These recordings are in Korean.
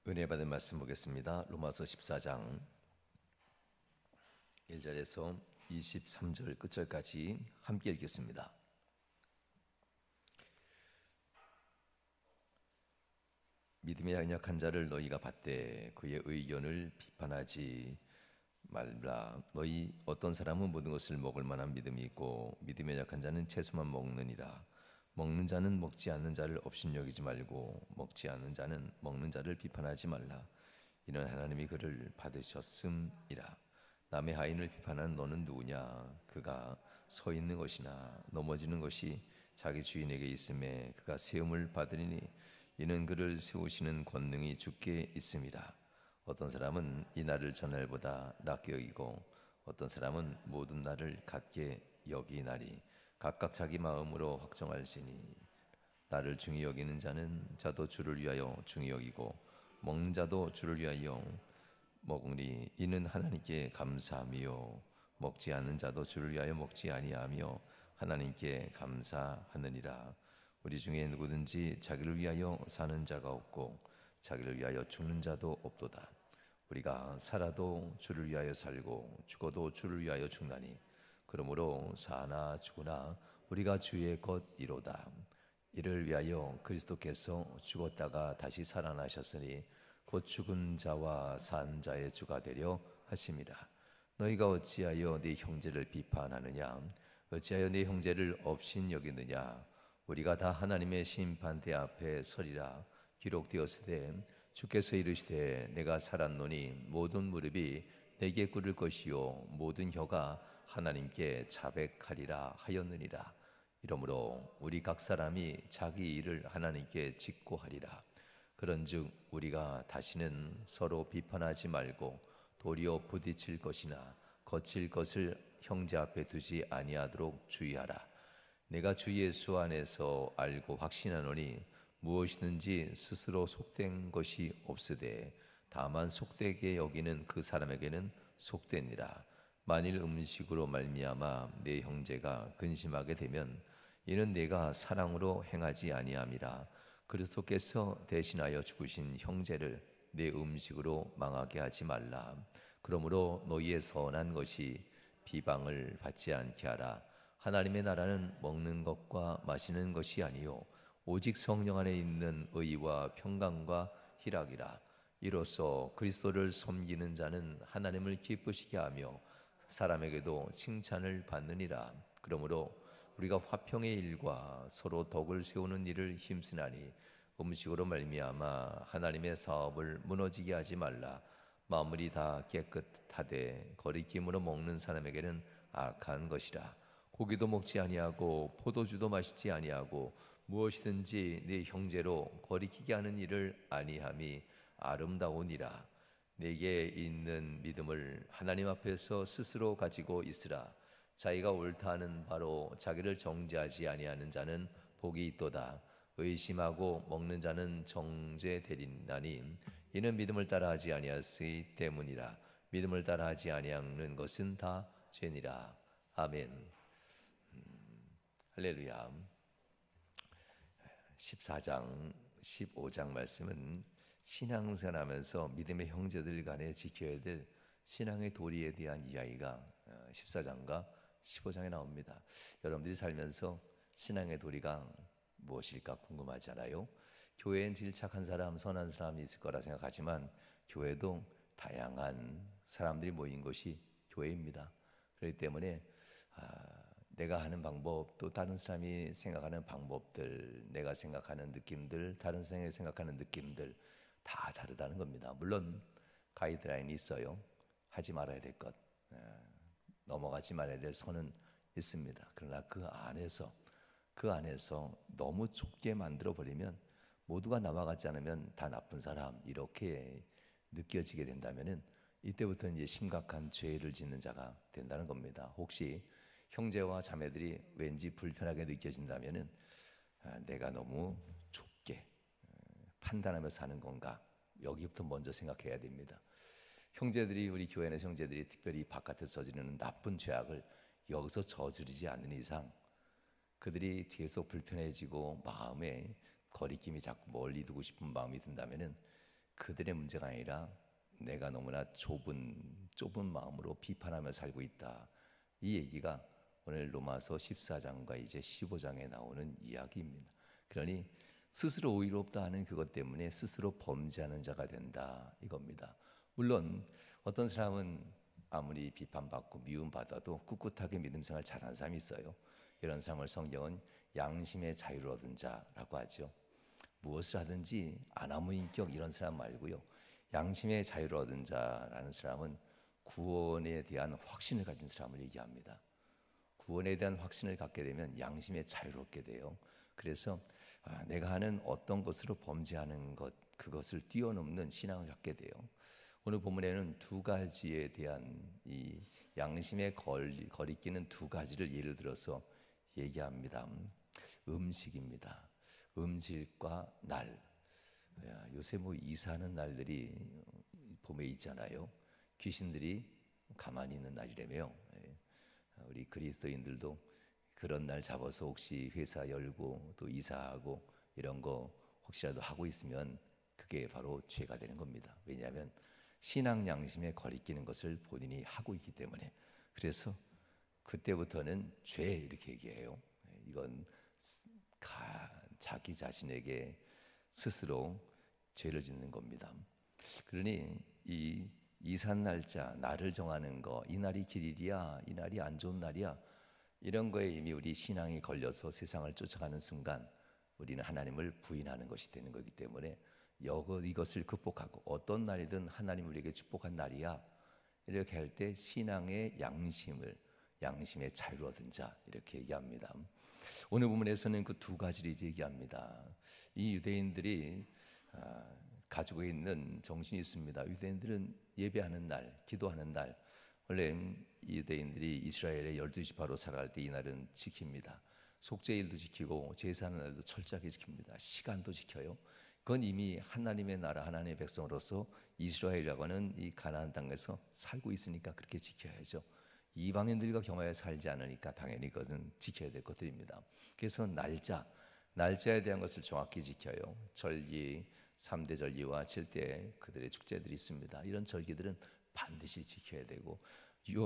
은혜 받은 말씀 보겠습니다. 로마서 14장 1절에서 23절 끝절까지 함께 읽겠습니다. 믿음에 연약한 자를 너희가 받되 그의 의견을 비판하지 말라. 너희 어떤 사람은 모든 것을 먹을 만한 믿음이 있고 믿음에 약한 자는 채소만 먹느니라. 먹는 자는 먹지 않는 자를 업신여기지 말고 먹지 않는 자는 먹는 자를 비판하지 말라. 이는 하나님이 그를 받으셨음이라. 남의 하인을 비판하는 너는 누구냐? 그가 서 있는 것이나 넘어지는 것이 자기 주인에게 있음에 그가 세움을 받으리니 이는 그를 세우시는 권능이 주께 있음이라. 어떤 사람은 이 날을 전날보다 낮게 여기고 어떤 사람은 모든 날을 같게 여기나니 각각 자기 마음으로 확정할지니 나를 중히 여기는 자는 자도 주를 위하여 중히 여기고 먹는 자도 주를 위하여 먹으니 이는 하나님께 감사하며 먹지 않는 자도 주를 위하여 먹지 아니하며 하나님께 감사하느니라. 우리 중에 누구든지 자기를 위하여 사는 자가 없고 자기를 위하여 죽는 자도 없도다. 우리가 살아도 주를 위하여 살고 죽어도 주를 위하여 죽나니 그러므로 사나 죽으나 우리가 주의 것이로다. 이를 위하여 그리스도께서 죽었다가 다시 살아나셨으니 곧 죽은 자와 산 자의 주가 되려 하심이라. 너희가 어찌하여 네 형제를 비판하느냐? 어찌하여 네 형제를 업신여기느냐? 우리가 다 하나님의 심판대 앞에 서리라. 기록되었으되 주께서 이르시되 내가 살았노니 모든 무릎이 내게 꿇을 것이요 모든 혀가 하나님께 자백하리라 하였느니라. 이러므로 우리 각 사람이 자기 일을 하나님께 직고하리라. 그런즉 우리가 다시는 서로 비판하지 말고 도리어 부딪힐 것이나 거칠 것을 형제 앞에 두지 아니하도록 주의하라. 내가 주 예수 안에서 알고 확신하노니 무엇이든지 스스로 속된 것이 없으되 다만 속되게 여기는 그 사람에게는 속되니라. 만일 음식으로 말미암아 내 형제가 근심하게 되면 이는 내가 사랑으로 행하지 아니함이라. 그리스도께서 대신하여 죽으신 형제를 내 음식으로 망하게 하지 말라. 그러므로 너희의 선한 것이 비방을 받지 않게 하라. 하나님의 나라는 먹는 것과 마시는 것이 아니요 오직 성령 안에 있는 의와 평강과 희락이라. 이로써 그리스도를 섬기는 자는 하나님을 기쁘시게 하며 사람에게도 칭찬을 받느니라. 그러므로 우리가 화평의 일과 서로 덕을 세우는 일을 힘쓰나니 음식으로 말미암아 하나님의 사업을 무너지게 하지 말라. 마무리 다 깨끗하되 거리낌으로 먹는 사람에게는 악한 것이라. 고기도 먹지 아니하고 포도주도 마시지 아니하고 무엇이든지 네 형제로 거리끼게 하는 일을 아니함이 아름다우니라. 내게 있는 믿음을 하나님 앞에서 스스로 가지고 있으라. 자기가 옳다 하는 바로 자기를 정죄하지 아니하는 자는 복이 있도다. 의심하고 먹는 자는 정죄되리나니 이는 믿음을 따라하지 아니하였으기 때문이라. 믿음을 따라하지 아니하는 것은 다 죄니라. 아멘. 할렐루야. 14장 15장 말씀은 신앙생활하면서 믿음의 형제들 간에 지켜야 될 신앙의 도리에 대한 이야기가 14장과 15장에 나옵니다. 여러분들이 살면서 신앙의 도리가 무엇일까 궁금하잖아요. 교회엔 질착한 사람, 선한 사람이 있을 거라 생각하지만 교회도 다양한 사람들이 모인 것이 교회입니다. 그렇기 때문에 내가 하는 방법, 또 다른 사람이 생각하는 방법들, 내가 생각하는 느낌들, 다른 사람이 생각하는 느낌들 다 다르다는 겁니다. 물론 가이드라인이 있어요. 하지 말아야 될 것, 넘어가지 말아야 될 선은 있습니다. 그러나 그 안에서 너무 좁게 만들어 버리면 모두가 나와 같지 않으면 다 나쁜 사람 이렇게 느껴지게 된다면은 이때부터 이제 심각한 죄를 짓는 자가 된다는 겁니다. 혹시 형제와 자매들이 왠지 불편하게 느껴진다면은 내가 너무 좁게 판단하며 사는 건가? 여기부터 먼저 생각해야 됩니다. 형제들이, 우리 교회 내 형제들이 특별히 바깥에서 저지르는 나쁜 죄악을 여기서 저지르지 않는 이상 그들이 계속 불편해지고 마음에 거리낌이 자꾸 멀리 두고 싶은 마음이 든다면은 그들의 문제가 아니라 내가 너무나 좁은 마음으로 비판하며 살고 있다. 이 얘기가 오늘 로마서 14장과 이제 15장에 나오는 이야기입니다. 그러니 스스로 의롭다 하는 그것 때문에 스스로 범죄하는 자가 된다 이겁니다. 물론 어떤 사람은 아무리 비판받고 미움받아도 꿋꿋하게 믿음 생활 잘하는 사람이 있어요. 이런 사람을 성경은 양심의 자유를 얻은 자라고 하죠. 무엇을 하든지 아나무인격 이런 사람 말고요. 양심의 자유를 얻은 자라는 사람은 구원에 대한 확신을 가진 사람을 얘기합니다. 구원에 대한 확신을 갖게 되면 양심의 자유를 얻게 돼요. 그래서 내가 하는 어떤 것으로 범죄하는 것, 그것을 뛰어넘는 신앙을 갖게 돼요. 오늘 본문에는 두 가지에 대한 이 양심에 거리끼는 두 가지를 예를 들어서 얘기합니다. 음식입니다. 음식과 날. 요새 뭐 이사하는 날들이 봄에 있잖아요. 귀신들이 가만히 있는 날이라며요. 우리 그리스도인들도 그런 날 잡아서 혹시 회사 열고 또 이사하고 이런 거 혹시라도 하고 있으면 그게 바로 죄가 되는 겁니다. 왜냐하면 신앙 양심에 거리끼는 것을 본인이 하고 있기 때문에. 그래서 그때부터는 죄 이렇게 얘기해요. 이건 자기 자신에게 스스로 죄를 짓는 겁니다. 그러니 이 이산 날짜, 날을 정하는 거, 이 날이 길일이야, 이 날이 안 좋은 날이야, 이런 거에 이미 우리 신앙이 걸려서 세상을 쫓아가는 순간 우리는 하나님을 부인하는 것이 되는 거기 때문에 이것을 극복하고 어떤 날이든 하나님 우리에게 축복한 날이야 이렇게 할 때 신앙의 양심의 자유를 얻은 자 이렇게 얘기합니다. 오늘 부분에서는 그 두 가지를 이제 얘기합니다. 이 유대인들이 가지고 있는 정신이 있습니다. 유대인들은 예배하는 날, 기도하는 날, 원래 이 유대인들이 이스라엘의 12지파로 살아갈 때 이 날은 지킵니다. 속죄일도 지키고 제사하는 날도 철저하게 지킵니다. 시간도 지켜요. 그건 이미 하나님의 나라, 하나님의 백성으로서 이스라엘이라고 하는 이 가나안 땅에서 살고 있으니까 그렇게 지켜야죠. 이방인들과 경화에 살지 않으니까 당연히 그것은 지켜야 될 것들입니다. 그래서 날짜에 대한 것을 정확히 지켜요. 절기, 3대 절기와 7대 그들의 축제들이 있습니다. 이런 절기들은 반드시 지켜야 되고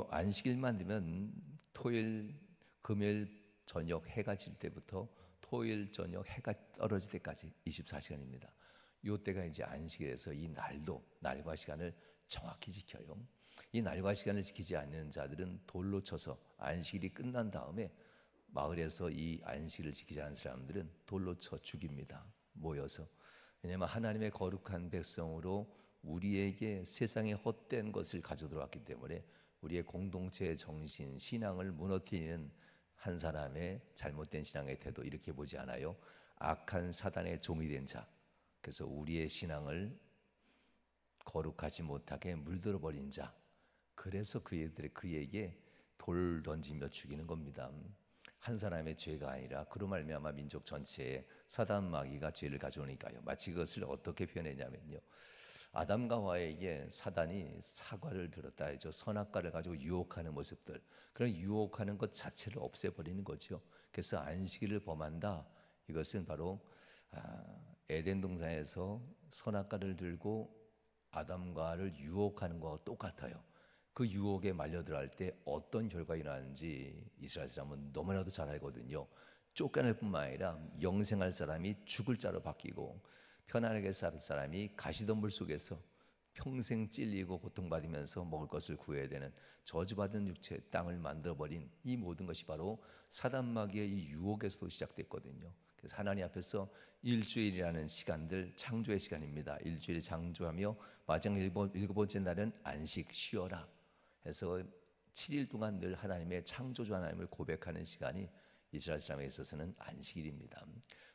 안식일만 되면 토요일, 금요일 저녁 해가 질 때부터 토요일 저녁 해가 떨어질 때까지 24시간입니다. 이때가 이제 안식일에서 이 날과 시간을 정확히 지켜요. 이 날과 시간을 지키지 않는 자들은 돌로 쳐서 안식일이 끝난 다음에 마을에서 이 안식일을 지키지 않은 사람들은 돌로 쳐 죽입니다. 모여서. 왜냐하면 하나님의 거룩한 백성으로 우리에게 세상의 헛된 것을 가져들어왔기 때문에 우리의 공동체의 정신, 신앙을 무너뜨리는 한 사람의 잘못된 신앙의 태도 이렇게 보지 않아요. 악한 사단의 종이 된 자. 그래서 우리의 신앙을 거룩하지 못하게 물들어 버린 자. 그래서 그에게 돌 던지며 죽이는 겁니다. 한 사람의 죄가 아니라 그로 말미암아 민족 전체에 사단 마귀가 죄를 가져오니까요. 마치 그것을 어떻게 표현했냐면요. 아담과 하와에게 사단이 사과를 들었다 해죠. 선악과를 가지고 유혹하는 모습들, 그런 유혹하는 것 자체를 없애버리는 거죠. 그래서 안식일을 범한다. 이것은 바로 에덴 동산에서 선악과를 들고 아담과를 유혹하는 것과 똑같아요. 그 유혹에 말려들어갈 때 어떤 결과가 일어나는지 이스라엘 사람은 너무나도 잘 알거든요. 쫓겨날 뿐만 아니라 영생할 사람이 죽을 자로 바뀌고 편안하게 살 사람이 가시덤불 속에서 평생 찔리고 고통받으면서 먹을 것을 구해야 되는 저주받은 육체 땅을 만들어버린 이 모든 것이 바로 사단 마귀의 이 유혹에서 시작됐거든요. 그래서 하나님 앞에서 일주일이라는 시간들 창조의 시간입니다. 일주일 창조하며 마지막 일곱 번째 날은 안식 쉬어라 해서 7일 동안 늘 하나님의 창조주 하나님을 고백하는 시간이 이스라엘 사람에 있어서는 안식일입니다.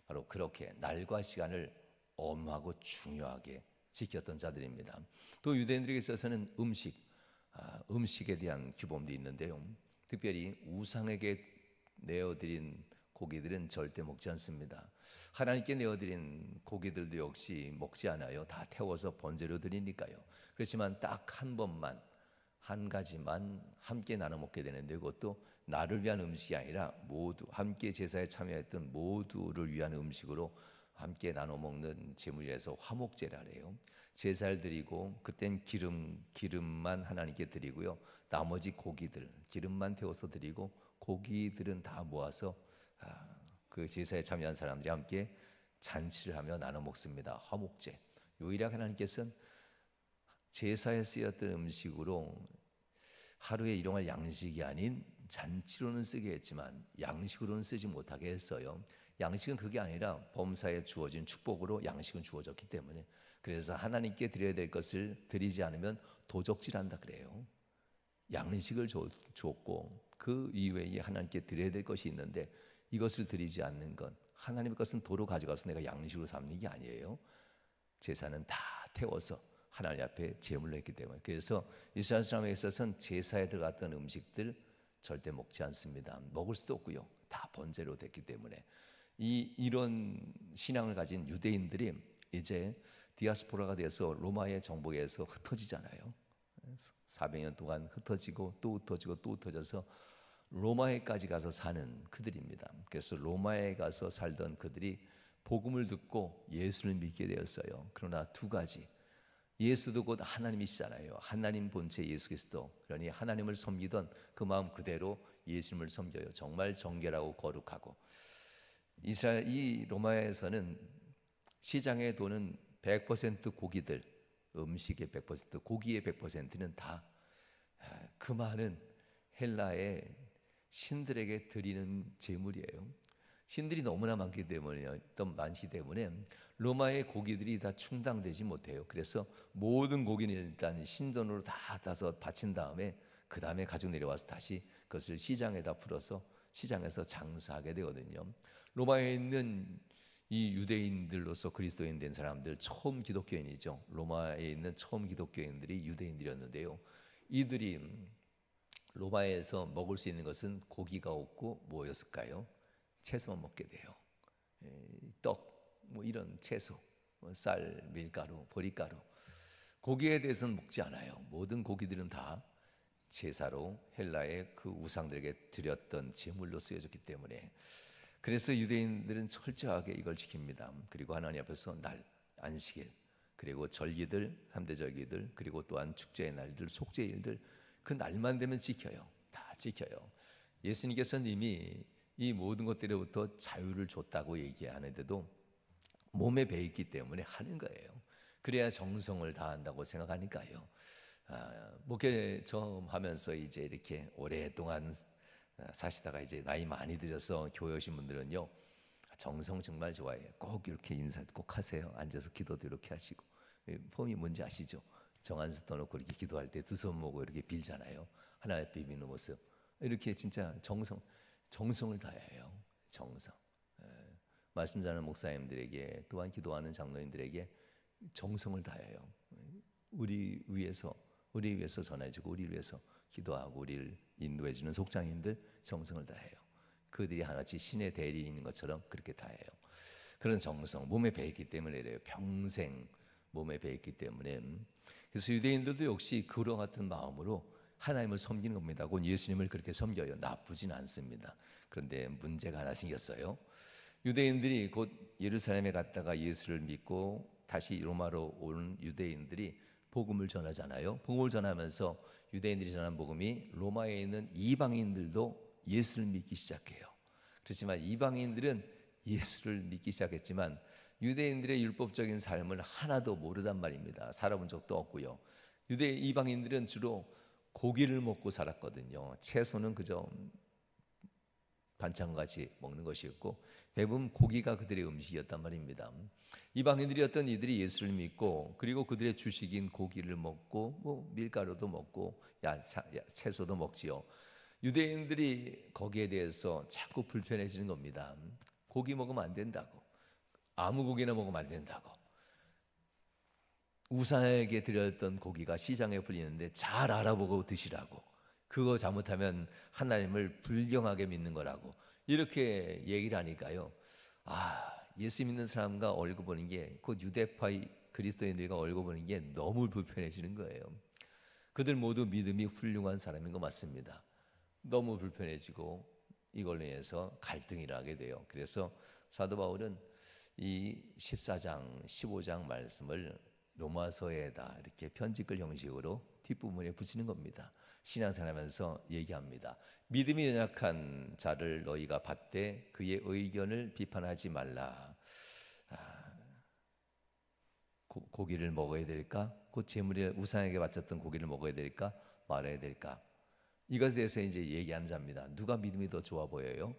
바로 그렇게 날과 시간을 엄하고 중요하게 지켰던 자들입니다. 또 유대인들에게 있어서는 음식에 대한 규범도 있는데요. 특별히 우상에게 내어드린 고기들은 절대 먹지 않습니다. 하나님께 내어드린 고기들도 역시 먹지 않아요. 다 태워서 번제로 드리니까요. 그렇지만 딱 한 가지만 함께 나눠 먹게 되는데 그것도 나를 위한 음식이 아니라 모두 함께 제사에 참여했던 모두를 위한 음식으로 함께 나눠 먹는 제물이라서 화목제라래요. 제사를 드리고 그땐 기름만 하나님께 드리고요. 나머지 고기들 기름만 태워서 드리고 고기들은 다 모아서 그 제사에 참여한 사람들이 함께 잔치를 하며 나눠 먹습니다. 화목제. 요일학 하나님께서는 제사에 쓰였던 음식으로 하루에 일용할 양식이 아닌 잔치로는 쓰게 했지만 양식으로는 쓰지 못하게 했어요. 양식은 그게 아니라 범사에 주어진 축복으로 양식은 주어졌기 때문에, 그래서 하나님께 드려야 될 것을 드리지 않으면 도적질한다 그래요. 양식을 줬고 그 이외에 하나님께 드려야 될 것이 있는데 이것을 드리지 않는 건, 하나님의 것은 도로 가져가서 내가 양식으로 삼는 게 아니에요. 제사는 다 태워서 하나님 앞에 제물로 했기 때문에. 그래서 이스라엘 사람에게 있어서는 제사에 들어갔던 음식들 절대 먹지 않습니다. 먹을 수도 없고요. 다 번제로 됐기 때문에. 이런 신앙을 가진 유대인들이 이제 디아스포라가 돼서 로마의 정복에서 흩어지잖아요. 400년 동안 흩어지고 또 흩어지고 또 흩어져서 로마에까지 가서 사는 그들입니다. 그래서 로마에 가서 살던 그들이 복음을 듣고 예수를 믿게 되었어요. 그러나 두 가지, 예수도 곧 하나님이시잖아요. 하나님 본체 예수 그리스도. 그러니 하나님을 섬기던 그 마음 그대로 예수님을 섬겨요. 정말 정결하고 거룩하고. 이 로마에서는 시장에 도는 100% 고기들, 음식의 100%, 고기의 100%는 다 그 많은 헬라의 신들에게 드리는 제물이에요. 신들이 너무나 많기 때문에요. 또 많기 때문에 로마의 고기들이 다 충당되지 못해요. 그래서 모든 고기는 일단 신전으로 다 따서 바친 다음에 그 다음에 가지고 내려와서 다시 그것을 시장에다 풀어서 시장에서 장사하게 되거든요. 로마에 있는 이 유대인들로서 그리스도인 된 사람들, 처음 기독교인이죠. 로마에 있는 처음 기독교인들이 유대인들이었는데요. 이들이 로마에서 먹을 수 있는 것은 고기가 없고 뭐였을까요? 채소만 먹게 돼요. 떡, 뭐 이런 채소, 쌀, 밀가루, 보리가루. 고기에 대해서는 먹지 않아요. 모든 고기들은 다 제사로 헬라의 그 우상들에게 드렸던 제물로 쓰여졌기 때문에, 그래서 유대인들은 철저하게 이걸 지킵니다. 그리고 하나님 앞에서 날, 안식일, 그리고 절기들, 3대 절기들, 그리고 또한 축제의 날들, 속죄일들, 그 날만 되면 지켜요. 다 지켜요. 예수님께서는 이미 이 모든 것들로부터 자유를 줬다고 얘기하는데도 몸에 배 있기 때문에 하는 거예요. 그래야 정성을 다한다고 생각하니까요. 목회 처음 하면서 이제 이렇게 오랫동안 사시다가 이제 나이 많이 들어서 교회 오신 분들은요, 정성 정말 좋아해요. 꼭 이렇게 인사 꼭 하세요. 앉아서 기도도 이렇게 하시고. 폼이 뭔지 아시죠? 정한수 떠놓고 이렇게 기도할 때 두 손 모으고 이렇게 빌잖아요. 하나님 비비는 모습. 이렇게 진짜 정성을 다해요. 정성. 말씀 전하는 목사님들에게, 또한 기도하는 장로님들에게 정성을 다해요. 우리 위해서 전해주고, 우리 위해서 기도하고, 우리를 인도해주는 속장님들 정성을 다해요. 그들이 하나같이 신의 대리인인 것처럼 그렇게 다해요. 그런 정성, 몸에 배있기 때문에 이래요. 평생 몸에 배있기 때문에. 그래서 유대인들도 역시 그와 같은 마음으로 하나님을 섬기는 겁니다. 곧 예수님을 그렇게 섬겨요. 나쁘진 않습니다. 그런데 문제가 하나 생겼어요. 유대인들이 곧 예루살렘에 갔다가 예수를 믿고 다시 로마로 온 유대인들이 복음을 전하잖아요. 복음을 전하면서 유대인들이 전한 복음이 로마에 있는 이방인들도 예수를 믿기 시작해요. 그렇지만 이방인들은 예수를 믿기 시작했지만 유대인들의 율법적인 삶을 하나도 모르단 말입니다. 살아본 적도 없고요. 이방인들은 주로 고기를 먹고 살았거든요. 채소는 그저 반찬같이 먹는 것이었고 대부분 고기가 그들의 음식이었단 말입니다. 이방인들이었던 이들이 예수를 믿고, 그리고 그들의 주식인 고기를 먹고 뭐 밀가루도 먹고 채소도 먹지요. 유대인들이 거기에 대해서 자꾸 불편해지는 겁니다. 고기 먹으면 안 된다고, 아무 고기나 먹으면 안 된다고, 우상에게 드렸던 고기가 시장에 풀리는데 잘 알아보고 드시라고, 그거 잘못하면 하나님을 불경하게 믿는 거라고 이렇게 얘기를 하니까요. 예수 믿는 사람과 얼굴 보는 게, 곧 유대파의 그리스도인들과 얼굴 보는 게 너무 불편해지는 거예요. 그들 모두 믿음이 훌륭한 사람인 거 맞습니다. 너무 불편해지고 이걸로 인해서 갈등이 나게 돼요. 그래서 사도 바울은 이 14장, 15장 말씀을 로마서에다 이렇게 편지글 형식으로 뒷부분에 붙이는 겁니다. 신앙생활하면서 얘기합니다. 믿음이 연약한 자를 너희가 받되 그의 의견을 비판하지 말라. 고기를 먹어야 될까? 곧 제물에 우상에게 바쳤던 고기를 먹어야 될까? 말아야 될까? 이것에 대해서 이제 얘기하는 자입니다. 누가 믿음이 더 좋아 보여요?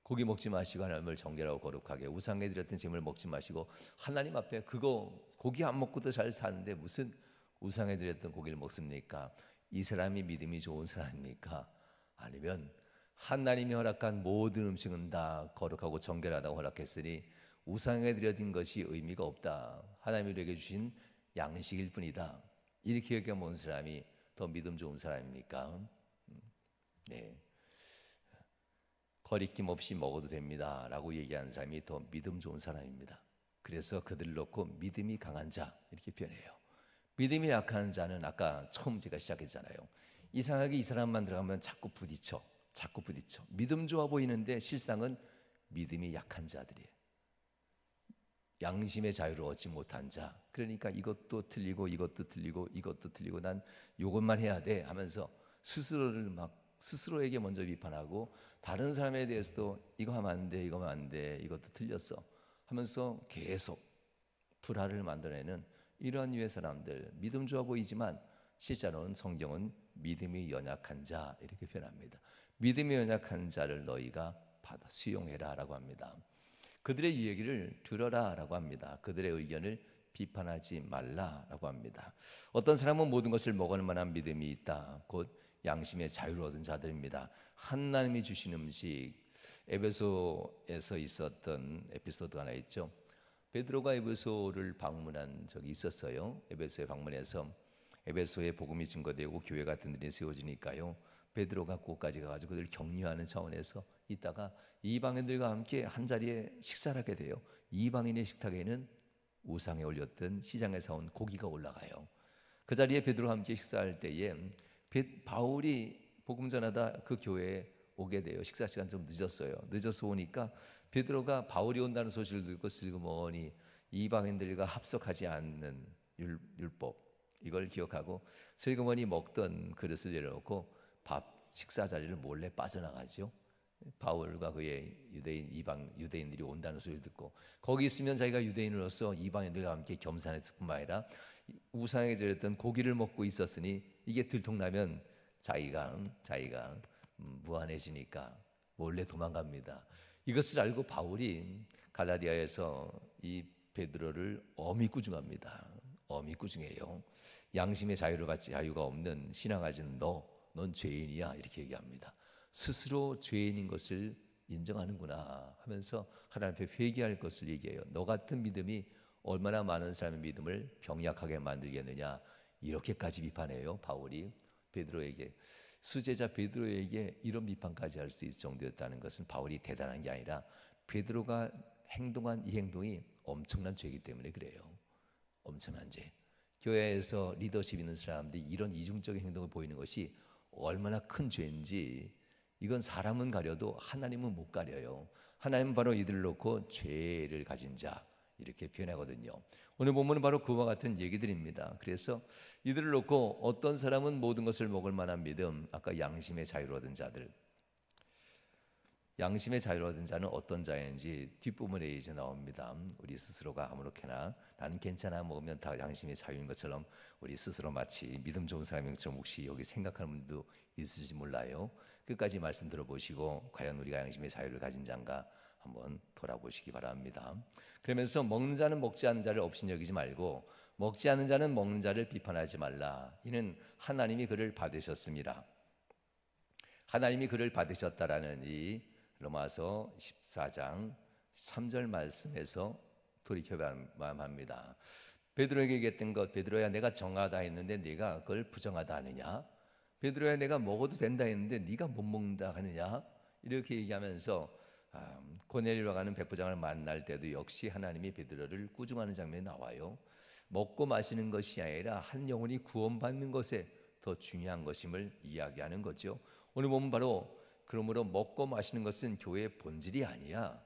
고기 먹지 마시고 하나님을 정결하고 거룩하게, 우상에 드렸던 제물 먹지 마시고 하나님 앞에 그거 고기 안 먹고도 잘 사는데 무슨 우상에 드렸던 고기를 먹습니까? 이 사람이 믿음이 좋은 사람입니까? 아니면 하나님이 허락한 모든 음식은 다 거룩하고 정결하다고 허락했으니 우상에 드려진 것이 의미가 없다. 하나님이 우리에게 주신 양식일 뿐이다. 이렇게 여겨본 사람이 더 믿음 좋은 사람입니까? 네. 거리낌 없이 먹어도 됩니다 라고 얘기하는 사람이 더 믿음 좋은 사람입니다. 그래서 그들을 놓고 믿음이 강한 자 이렇게 표현해요. 믿음이 약한 자는 아까 처음 제가 시작했잖아요. 이상하게 이 사람만 들어가면 자꾸 부딪혀. 믿음 좋아 보이는데 실상은 믿음이 약한 자들이에요. 양심의 자유를 얻지 못한 자. 그러니까 이것도 틀리고 이것도 틀리고 이것도 틀리고 난 이것만 해야 돼 하면서 스스로에게 먼저 비판하고 다른 사람에 대해서도 이거 하면 안 돼, 이거 하면 안 돼, 이것도 틀렸어 하면서 계속 불화를 만들어내는 이러한 유의 사람들, 믿음 좋아 보이지만 실제로는 성경은 믿음이 연약한 자 이렇게 표현합니다. 믿음이 연약한 자를 너희가 받아 수용해라 라고 합니다. 그들의 이야기를 들어라 라고 합니다. 그들의 의견을 비판하지 말라 라고 합니다. 어떤 사람은 모든 것을 먹을 만한 믿음이 있다. 곧 양심의 자유를 얻은 자들입니다. 하나님이 주신 음식, 에베소에서 있었던 에피소드가 하나 있죠. 베드로가 에베소를 방문한 적이 있었어요. 에베소에 방문해서 에베소에 복음이 증거되고 교회 같은 일이 세워지니까요, 베드로가 그곳까지 가가지고 그들을 격려하는 차원에서 있다가 이방인들과 함께 한 자리에 식사를 하게 돼요. 이방인의 식탁에는 우상에 올렸던 시장에 사온 고기가 올라가요. 그 자리에 베드로와 함께 식사할 때에 바울이 복음 전하다 그 교회에 오게 돼요. 식사 시간 좀 늦었어요. 늦어서 오니까 베드로가 바울이 온다는 소식을 듣고 슬그머니 이방인들과 합석하지 않는 율법 이걸 기억하고 슬그머니 먹던 그릇을 내려놓고 식사 자리를 몰래 빠져나가죠. 바울과 그의 유대인들이 온다는 소리를 듣고 거기 있으면 자기가 유대인으로서 이방인들과 함께 겸산했을 뿐만 아니라 우상에 절했던 고기를 먹고 있었으니 이게 들통나면 자기가 무한해지니까 몰래 도망갑니다. 이것을 알고 바울이 갈라디아에서 이 베드로를 엄히 꾸중합니다. 엄히 꾸중해요. 양심의 자유를 갖지 자유가 없는 신앙 가진 넌 죄인이야 이렇게 얘기합니다. 스스로 죄인인 것을 인정하는구나 하면서 하나님 앞에 회개할 것을 얘기해요. 너 같은 믿음이 얼마나 많은 사람의 믿음을 병약하게 만들겠느냐 이렇게까지 비판해요. 바울이 베드로에게, 수제자 베드로에게 이런 비판까지 할 수 있을 정도였다는 것은 바울이 대단한 게 아니라 베드로가 행동한 이 행동이 엄청난 죄이기 때문에 그래요. 엄청난 죄. 교회에서 리더십 있는 사람들이 이런 이중적인 행동을 보이는 것이 얼마나 큰 죄인지 이건 사람은 가려도 하나님은 못 가려요. 하나님은 바로 이들을 놓고 죄를 가진 자 이렇게 표현하거든요. 오늘 본문은 바로 그와 같은 얘기들입니다. 그래서 이들을 놓고 어떤 사람은 모든 것을 먹을 만한 믿음, 아까 양심의 자유를 얻은 자들, 양심의 자유를 얻은 자는 어떤 자인지 뒷부분에 이제 나옵니다. 우리 스스로가 아무렇게나 나는 괜찮아 먹으면 다 양심의 자유인 것처럼 우리 스스로 마치 믿음 좋은 사람인 것처럼 혹시 여기 생각하는 분도 있을지 몰라요. 끝까지 말씀 들어보시고 과연 우리가 양심의 자유를 가진 자인가 한번 돌아보시기 바랍니다. 그러면서 먹는 자는 먹지 않는 자를 업신여기지 말고 먹지 않는 자는 먹는 자를 비판하지 말라. 이는 하나님이 그를 받으셨습니다. 하나님이 그를 받으셨다라는 이 로마서 14장 3절 말씀에서 돌이켜봐야 합니다. 베드로에게 얘기했던 것, 베드로야 내가 정하다 했는데 네가 그걸 부정하다 하느냐? 베드로야 내가 먹어도 된다 했는데 네가 못 먹는다 하느냐? 이렇게 얘기하면서 고넬료라고 하는 백부장을 만날 때도 역시 하나님이 베드로를 꾸중하는 장면이 나와요. 먹고 마시는 것이 아니라 한 영혼이 구원받는 것에 더 중요한 것임을 이야기하는 거죠. 오늘 보면 바로 그러므로 먹고 마시는 것은 교회의 본질이 아니야.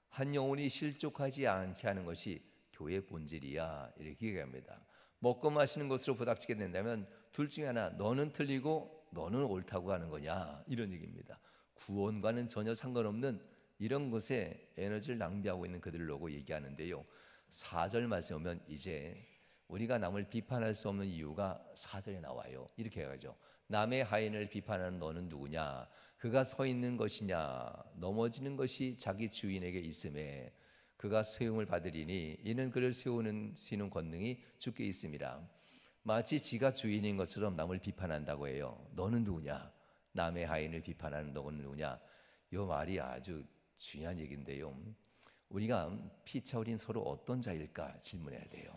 한 영혼이 실족하지 않게 하는 것이 교회의 본질이야. 이렇게 얘기합니다. 먹고 마시는 것으로 부닥치게 된다면 둘 중에 하나, 너는 틀리고 너는 옳다고 하는 거냐, 이런 얘기입니다. 구원과는 전혀 상관없는 이런 것에 에너지를 낭비하고 있는 그들을 놓고 얘기하는데요. 4절 말씀에 오면 이제 우리가 남을 비판할 수 없는 이유가 4절에 나와요. 이렇게 해가지고 남의 하인을 비판하는 너는 누구냐? 그가 서 있는 것이냐? 넘어지는 것이 자기 주인에게 있음에 그가 세움을 받으리니 이는 그를 세우는 권능이 주께 있습니다. 마치 지가 주인인 것처럼 남을 비판한다고 해요. 너는 누구냐? 남의 하인을 비판하는 너는 누구냐? 이 말이 아주 중요한 얘기인데요. 우리가 피차 어린 서로 어떤 자일까 질문해야 돼요.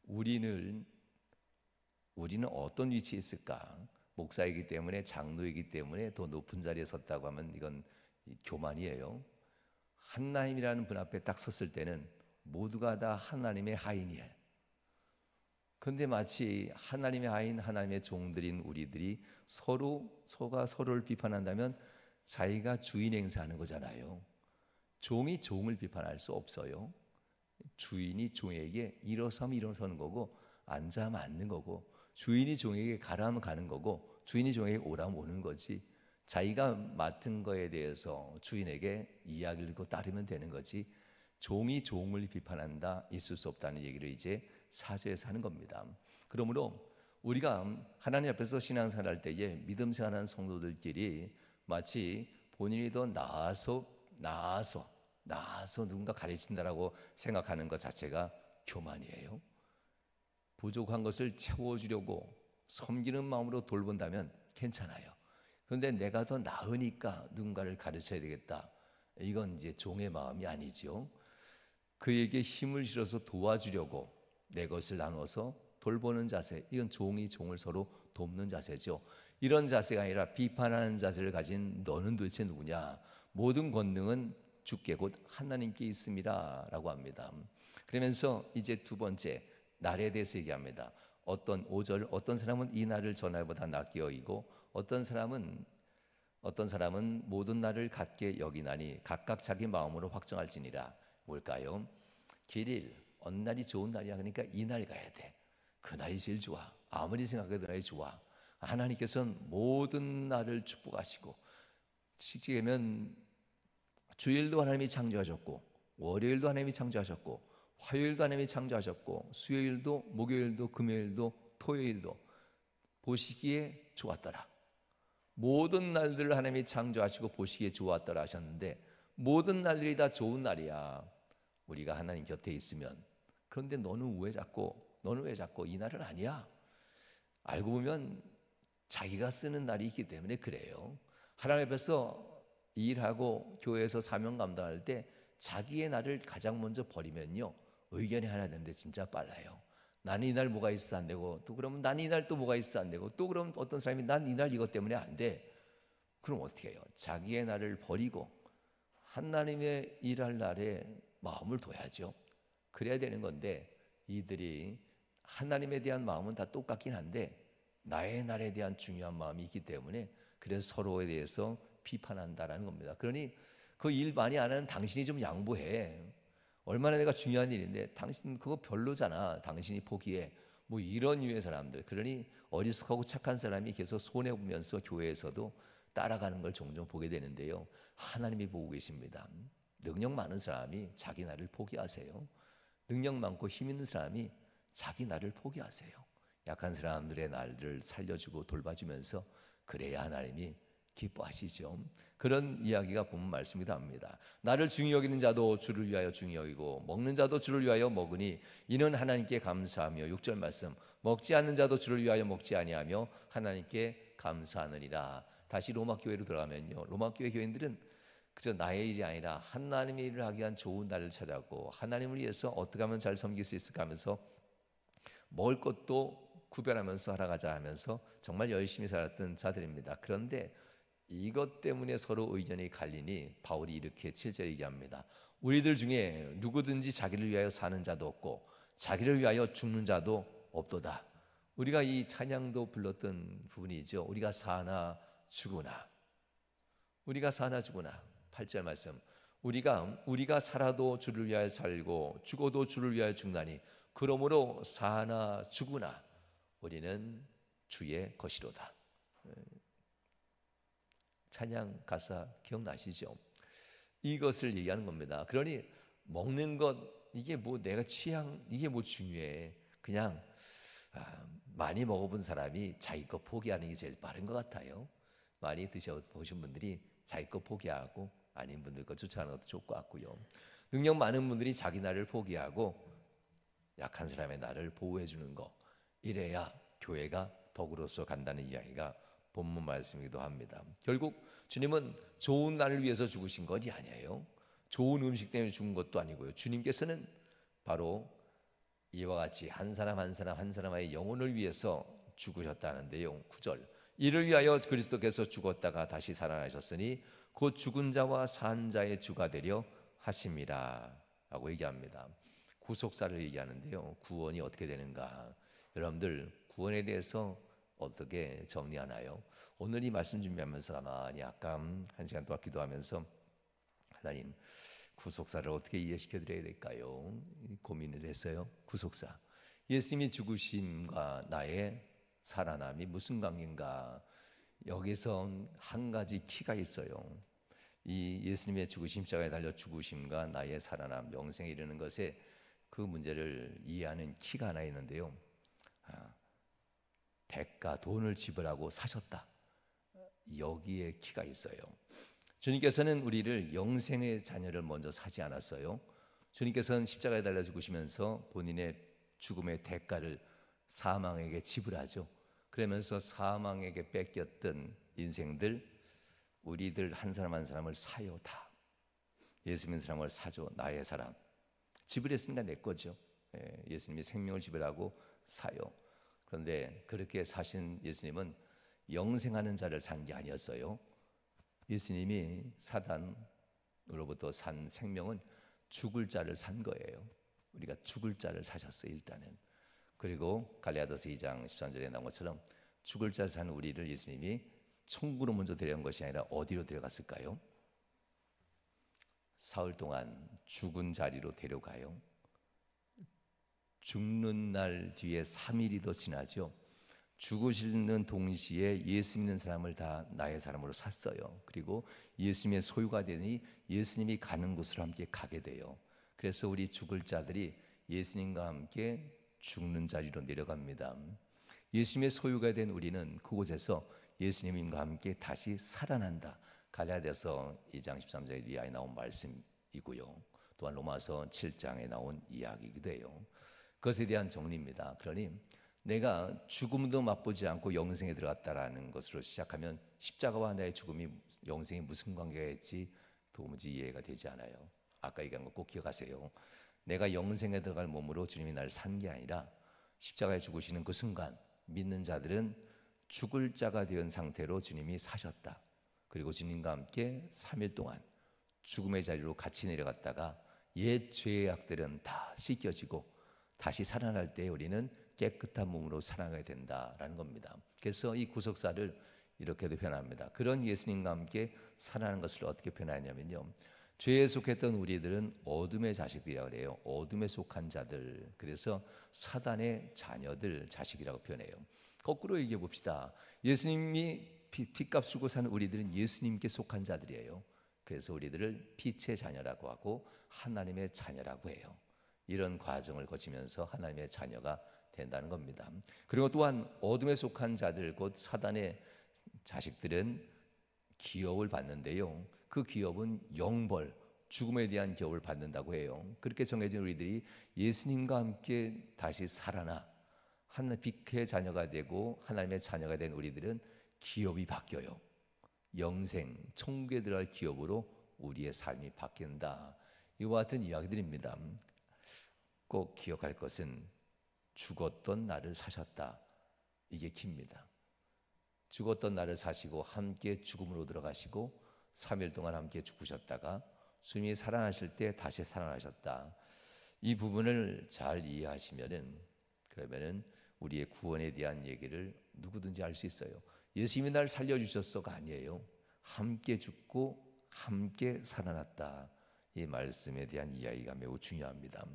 우리는 어떤 위치에 있을까? 목사이기 때문에, 장로이기 때문에 더 높은 자리에 섰다고 하면 이건 교만이에요. 하나님이라는 분 앞에 딱 섰을 때는 모두가 다 하나님의 하인이에요. 그런데 마치 하나님의 하인, 하나님의 종들인 우리들이 서로가 서로를 비판한다면 자기가 주인 행세하는 거잖아요. 종이 종을 비판할 수 없어요. 주인이 종에게 일어서면 일어서는 거고 앉아면 앉는 거고, 주인이 종에게 가라면 가는 거고, 주인이 종에게 오라면 오는 거지, 자기가 맡은 거에 대해서 주인에게 이야기를 듣고 따르면 되는 거지, 종이 종을 비판한다, 있을 수 없다는 얘기를 이제 4절에서 하는 겁니다. 그러므로 우리가 하나님 앞에서 신앙생활 할 때에 믿음 생활하는 성도들끼리 마치 본인이 더 나아서 누군가 가르친다라고 생각하는 것 자체가 교만이에요. 부족한 것을 채워주려고 섬기는 마음으로 돌본다면 괜찮아요. 그런데 내가 더 나으니까 누군가를 가르쳐야 되겠다, 이건 이제 종의 마음이 아니죠. 그에게 힘을 실어서 도와주려고 내 것을 나눠서 돌보는 자세, 이건 종이 종을 서로 돕는 자세죠. 이런 자세가 아니라 비판하는 자세를 가진 너는 도대체 누구냐? 모든 권능은 주께 곧 하나님께 있습니다 라고 합니다. 그러면서 이제 두 번째 날에 대해서 얘기합니다. 5절, 어떤 사람은 이 날을 저 날보다 낫게 여기고 어떤 사람은 모든 날을 같게 여기나니 각각 자기 마음으로 확정할지니라. 뭘까요? 길일, 어느 날이 좋은 날이야, 그러니까 이 날 가야 돼. 그 날이 제일 좋아. 아무리 생각해도 날이 좋아. 하나님께서는 모든 날을 축복하시고, 실제면 주일도 하나님이 창조하셨고, 월요일도 하나님이 창조하셨고, 화요일도 하나님이 창조하셨고, 수요일도, 목요일도, 금요일도, 토요일도 보시기에 좋았더라. 모든 날들을 하나님이 창조하시고 보시기에 좋았더라 하셨는데, 모든 날들이 다 좋은 날이야, 우리가 하나님 곁에 있으면. 그런데 너는 왜 자꾸 이 날은 아니야? 알고 보면 자기가 쓰는 날이 있기 때문에 그래요. 하나님 앞에서 일하고 교회에서 사명 감당할 때 자기의 날을 가장 먼저 버리면요, 의견이 하나 되는데 진짜 빨라요. 나는 이날 뭐가 있어 안 되고, 또 그러면 나는 이날 또 뭐가 있어 안 되고, 또 그럼 어떤 사람이 난 이날 이것 때문에 안 돼. 그럼 어떻게 해요? 자기의 날을 버리고 하나님의 일할 날에 마음을 둬야죠. 그래야 되는 건데, 이들이 하나님에 대한 마음은 다 똑같긴 한데 나의 날에 대한 중요한 마음이 있기 때문에 그래서 서로에 대해서 비판한다라는 겁니다. 그러니 그 일 많이 안 하는 당신이 좀 양보해. 얼마나 내가 중요한 일인데 당신 그거 별로잖아, 당신이 포기해. 뭐 이런 유의 사람들. 그러니 어리숙하고 착한 사람이 계속 손해보면서 교회에서도 따라가는 걸 종종 보게 되는데요, 하나님이 보고 계십니다. 능력 많은 사람이 자기 나를 포기하세요. 능력 많고 힘 있는 사람이 자기 나를 포기하세요. 약한 사람들의 날을 살려주고 돌봐주면서 그래야 하나님이 기뻐하시죠. 그런 이야기가 보면 말씀이 답니다. 나를 중히 여기는 자도 주를 위하여 중히 여기고 먹는 자도 주를 위하여 먹으니 이는 하나님께 감사하며, 6절 말씀, 먹지 않는 자도 주를 위하여 먹지 아니하며 하나님께 감사하느니라. 다시 로마 교회로 들어가면요, 로마 교회 교인들은 그저 나의 일이 아니라 하나님의 일을 하기 위한 좋은 날을 찾았고, 하나님을 위해서 어떻게 하면 잘 섬길 수 있을까 하면서 먹을 것도 구별하면서 살아가자 하면서 정말 열심히 살았던 자들입니다. 그런데 이것 때문에 서로 의견이 갈리니 바울이 이렇게 7절 얘기합니다. 우리들 중에 누구든지 자기를 위하여 사는 자도 없고 자기를 위하여 죽는 자도 없도다. 우리가 이 찬양도 불렀던 부분이죠. 우리가 사나 죽으나, 우리가 사나 죽으나. 8절 말씀, 우리가 살아도 주를 위하여 살고 죽어도 주를 위하여 죽나니 그러므로 사나 죽으나 우리는 주의 것이로다. 찬양 가사 기억나시죠? 이것을 얘기하는 겁니다. 그러니 먹는 것 이게 뭐 내가 취향 이게 뭐 중요해. 그냥 많이 먹어본 사람이 자기 거 포기하는 게 제일 빠른 것 같아요. 많이 드셔보신 분들이 자기 거 포기하고 아닌 분들 거 쫓아가는 것도 좋을 것 같고요. 능력 많은 분들이 자기 나를 포기하고 약한 사람의 나를 보호해 주는 거, 이래야 교회가 덕으로서 간다는 이야기가 본문 말씀이기도 합니다. 결국 주님은 좋은 날을 위해서 죽으신 것이 아니에요. 좋은 음식 때문에 죽은 것도 아니고요. 주님께서는 바로 이와 같이 한 사람 한 사람의 영혼을 위해서 죽으셨다는데요. 9절, 이를 위하여 그리스도께서 죽었다가 다시 살아나셨으니 곧 죽은 자와 산 자의 주가 되려 하심이라 라고 얘기합니다. 구속사를 얘기하는데요. 구원이 어떻게 되는가? 여러분들 구원에 대해서 어떻게 정리하나요? 오늘 이 말씀 준비하면서 가만히 약간 한 시간 동안 기도하면서 하나님, 구속사를 어떻게 이해시켜 드려야 될까요? 고민을 했어요. 구속사, 예수님이 죽으심과 나의 살아남이 무슨 관계인가? 여기서 한 가지 키가 있어요. 이 예수님의 죽으심, 십자가에 달려 죽으심과 나의 살아남, 영생에 이르는 것에 그 문제를 이해하는 키가 하나 있는데요. 대가, 돈을 지불하고 사셨다. 여기에 키가 있어요. 주님께서는 우리를 영생의 자녀를 먼저 사지 않았어요. 주님께서는 십자가에 달려 죽으시면서 본인의 죽음의 대가를 사망에게 지불하죠. 그러면서 사망에게 뺏겼던 인생들, 우리들 한 사람 한 사람을 사요. 다 예수 믿는 사람을 사죠. 나의 사람 지불했으니까 내 거죠. 예수님이 생명을 지불하고 사요. 그런데 그렇게 사신 예수님은 영생하는 자를 산 게 아니었어요. 예수님이 사단으로부터 산 생명은 죽을 자를 산 거예요. 우리가 죽을 자를 사셨어요, 일단은. 그리고 갈라디아서 2장 13절에 나온 것처럼 죽을 자를 산 우리를 예수님이 천국으로 먼저 데려간 것이 아니라 어디로 데려갔을까요? 사흘 동안 죽은 자리로 데려가요. 죽는 날 뒤에 3일이 더 지나죠. 죽으시는 동시에 예수 믿는 사람을 다 나의 사람으로 샀어요. 그리고 예수님의 소유가 되니 예수님이 가는 곳으로 함께 가게 돼요. 그래서 우리 죽을 자들이 예수님과 함께 죽는 자리로 내려갑니다. 예수님의 소유가 된 우리는 그곳에서 예수님과 함께 다시 살아난다. 갈라디아서 2장 13절에 이하에 나온 말씀이고요. 또한 로마서 7장에 나온 이야기이기도 해요. 그것에 대한 정리입니다. 그러니 내가 죽음도 맛보지 않고 영생에 들어갔다라는 것으로 시작하면 십자가와 나의 죽음이 영생에 무슨 관계가 있지 도무지 이해가 되지 않아요. 아까 얘기한 거 꼭 기억하세요. 내가 영생에 들어갈 몸으로 주님이 나를 산 게 아니라 십자가에 죽으시는 그 순간 믿는 자들은 죽을 자가 된 상태로 주님이 사셨다. 그리고 주님과 함께 3일 동안 죽음의 자리로 같이 내려갔다가 옛 죄의 악들은 다 씻겨지고 다시 살아날 때 우리는 깨끗한 몸으로 살아가야 된다라는 겁니다. 그래서 이 구속사를 이렇게도 표현합니다. 그런 예수님과 함께 살아가는 것을 어떻게 표현하냐면요, 죄에 속했던 우리들은 어둠의 자식이라고 그래요. 어둠에 속한 자들. 그래서 사단의 자녀들, 자식이라고 표현해요. 거꾸로 얘기해 봅시다. 예수님이 피값 주고 산 우리들은 예수님께 속한 자들이에요. 그래서 우리들을 빛의 자녀라고 하고 하나님의 자녀라고 해요. 이런 과정을 거치면서 하나님의 자녀가 된다는 겁니다. 그리고 또한 어둠에 속한 자들, 곧 사단의 자식들은 기업을 받는데요, 그 기업은 영벌, 죽음에 대한 기업을 받는다고 해요. 그렇게 정해진 우리들이 예수님과 함께 다시 살아나 하나님 빛의 자녀가 되고 하나님의 자녀가 된 우리들은 기업이 바뀌어요. 영생, 천국에 들어갈 기업으로 우리의 삶이 바뀐다. 이와 같은 이야기들입니다. 꼭 기억할 것은 죽었던 나를 사셨다. 이게 깁니다. 죽었던 나를 사시고 함께 죽음으로 들어가시고 3일 동안 함께 죽으셨다가 주님이 살아나실 때 다시 살아나셨다. 이 부분을 잘 이해하시면은 그러면은 우리의 구원에 대한 얘기를 누구든지 알 수 있어요. 예수님이 날 살려주셨어가 아니에요. 함께 죽고 함께 살아났다. 이 말씀에 대한 이야기가 매우 중요합니다.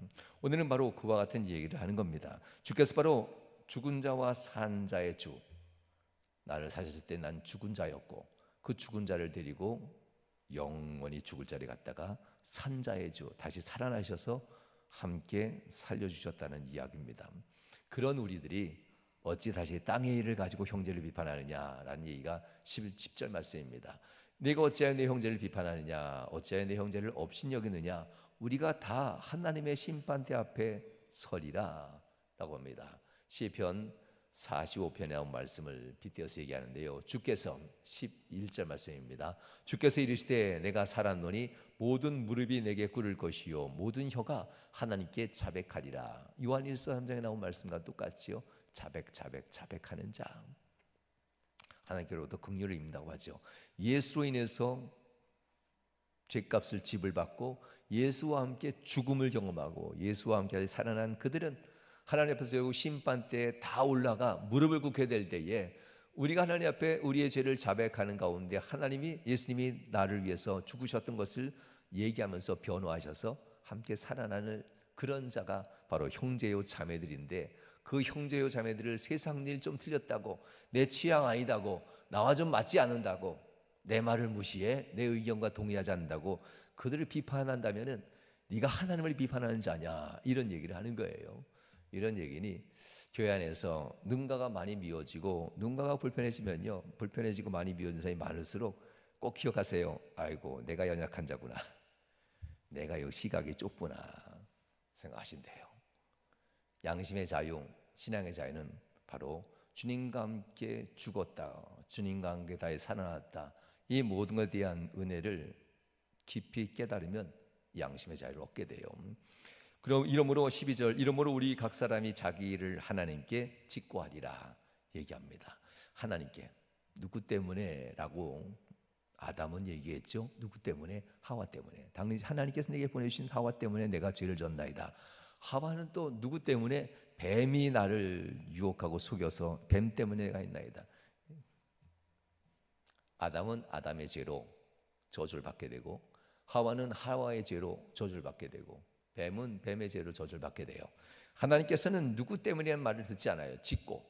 오늘은 바로 그와 같은 얘기를 하는 겁니다. 주께서 바로 죽은 자와 산 자의 주, 나를 사셨을 때 난 죽은 자였고 그 죽은 자를 데리고 영원히 죽을 자리에 갔다가 산 자의 주, 다시 살아나셔서 함께 살려주셨다는 이야기입니다. 그런 우리들이 어찌 다시 땅의 일을 가지고 형제를 비판하느냐라는 얘기가 10절 말씀입니다. 네가 어찌하여 내 형제를 비판하느냐, 어찌하여 내 형제를 업신여기느냐, 우리가 다 하나님의 심판대 앞에 서리라 라고 합니다. 시편 45편에 나온 말씀을 빗대어서 얘기하는데요, 주께서 11절 말씀입니다. 주께서 이르시되 내가 살았노니 모든 무릎이 내게 꿇을 것이요 모든 혀가 하나님께 자백하리라. 요한 1서 3장에 나온 말씀과 똑같지요. 자백하는 자, 하나님께로부터 긍휼을 입는다고 하죠. 예수로 인해서 죄값을 지불받고 예수와 함께 죽음을 경험하고 예수와 함께 살아난 그들은 하나님 앞에서 심판 때에 다 올라가 무릎을 꿇게 될 때에 우리가 하나님 앞에 우리의 죄를 자백하는 가운데 하나님이, 예수님이 나를 위해서 죽으셨던 것을 얘기하면서 변호하셔서 함께 살아나는 그런 자가 바로 형제요 자매들인데, 그 형제요 자매들을 세상 일 좀 틀렸다고, 내 취향 아니다고, 나와 좀 맞지 않는다고, 내 말을 무시해 내 의견과 동의하지 않는다고 그들을 비판한다면은 네가 하나님을 비판하는 자냐, 이런 얘기를 하는 거예요. 이런 얘기니 교회 안에서 누군가가 많이 미워지고 누군가가 불편해지면요, 불편해지고 많이 미워진 사람이 많을수록 꼭 기억하세요. 아이고 내가 연약한 자구나, 내가 이 시각이 좁구나 생각하시면 돼요. 양심의 자유, 신앙의 자유는 바로 주님과 함께 죽었다, 주님과 함께 다시 살아났다, 이 모든 것에 대한 은혜를 깊이 깨달으면 양심의 자유를 얻게 돼요. 그럼 이러므로 12절, 이러므로 우리 각 사람이 자기 일을 하나님께 직고하리라 얘기합니다. 하나님께. 누구 때문에? 라고 아담은 얘기했죠. 누구 때문에? 하와 때문에. 당연히 하나님께서 내게 보내주신 하와 때문에 내가 죄를 졌나이다. 하와는 또 누구 때문에? 뱀이 나를 유혹하고 속여서 뱀 때문에 내가 있나이다. 아담은 아담의 죄로 저주를 받게 되고, 하와는 하와의 죄로 저주를 받게 되고, 뱀은 뱀의 죄로 저주를 받게 돼요. 하나님께서는 누구 때문이라는 말을 듣지 않아요. 짓고,